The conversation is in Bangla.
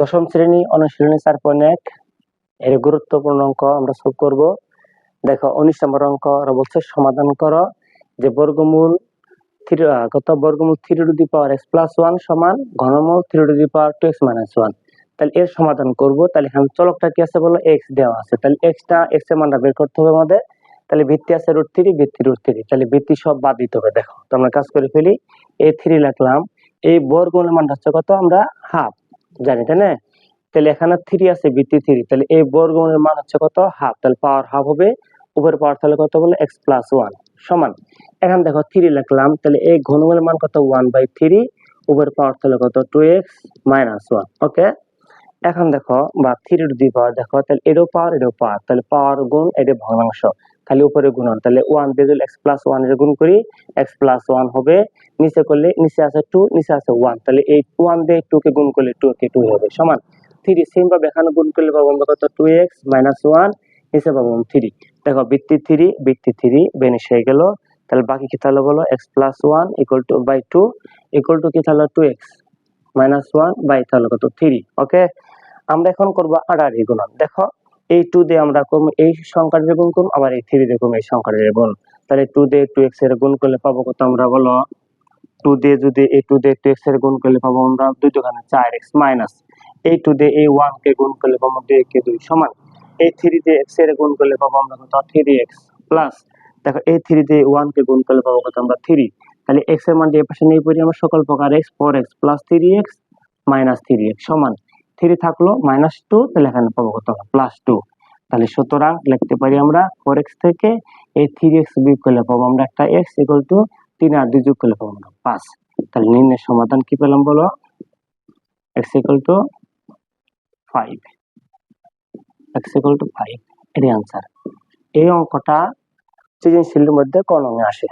দশম শ্রেণী অনুশীলনী 4.1 এর গুরুত্বপূর্ণ অঙ্ক আমরা সলভ করব। দেখো 19 নম্বর অঙ্ক বলছে সমাধান করো যে বর্গমূল বর্গমূল 3 to the power x plus 1 সমান ঘনমূল 3 to the power 2x minus 1। তাহলে এর সমাধান করব। তাহলে এখানে চলকটা কি আছে বলো, x দেওয়া আছে। তাহলে x এর মানটা বের করতে হবে আমাদের। তাহলে ভিত্তি আছে √3, ভিত্তি √3। তাহলে ভিত্তি সব বাদ দিতে হবে। দেখো তো আমরা কাজ করে ফেলি। এই 3 লিখলাম, এই বর্গমূলের মানটা হচ্ছে কত আমরা হাফ জানি, তাই না? তাহলে এখানে 3 আছে, ভিত্তি 3। তাহলে এই বর্গমূলের মান হচ্ছে কত হাফ। তাহলে পাওয়ার হাফ হবে, উপরের পাওয়ার তাহলে কত বলে x প্লাস 1 সমান। এখন দেখো 3 লিখলাম, তাহলে এই ঘনমূলের মান কত 1/3, উপরের পাওয়ার তাহলে কত 2x মাইনাস 1। ওকে, এখন দেখো বা 3 টু দি পাওয়ার, দেখো তাহলে এরও পাওয়ার তাহলে পাওয়ার গুণ এটা ভগ্নাংশ, খালি উপরে গুণন। তাহলে 1 দিয়ে যদি x প্লাস 1 এর গুণ করি x প্লাস 1 হবে, নিচে করলে নিচে আছে 2, নিচে আছে 1। তাহলে এই 1 দিয়ে 2 কে গুণ করলে 2 কে 2 হবে সমান 3। সেম ভাবে এখানে গুণ করলে পাবো আমরা কত 2x মাইনাস 1, নিচে পাবো 3। দেখো ভিত্তি 3 বেনিশ হয়ে গেল। তাহলে বাকি কি তাহলে বলো x plus 1 equal to by 2 equal to কি তাহলে 2x মাইনাস 1 বাই তাহলে কত 3। ওকে, আমরা এখন করবো আড়াআড়ি গুণন। দেখো এই 2 দিয়ে আমরা করব এই সংখ্যাটার গুণ করব, আবার এই 3 দিয়ে করব এই সংখ্যাটার গুণ। তাহলে 2 দিয়ে 2x এর গুণ করলে পাবো কত আমরা বলো, 2 দিয়ে যদি এই 2 দিয়ে 2x এর গুণ করলে পাবো আমরা 2 দোকানে 4x মাইনাস এই 2 দিয়ে এই 1 কে গুণ করলে পাবো 2 কে 2 সমান এই 3 দিয়ে x এর গুণ করলে পাবো আমরা কত 3x প্লাস দেখো এই 3 দিয়ে 1 কে গুণ করলে পাবো কত আমরা 3। তাহলে x এর মান এই পাশে নিয়ে পড়ি আমরা সকল প্রকার x 4x plus 3x minus 3x সমান 3 থাকলো মাইনাস 2, তাহলে এখানে পাবো কত প্লাস 2। তাহলে সুতরাং লিখতে পারি আমরা 4x থেকে এই 3x বিয়োগ করলে পাবো আমরা একটা x ইকুয়াল টু 3 আর 2 যোগ করলে পাবো আমরা 5। তাহলে নির্ণয়ের সমাধান কি পেলাম বলো, x equal to 5। x equal to 5 এর आंसर। এই অঙ্কটা সৃজনশীলের মধ্যে কলমে আসে।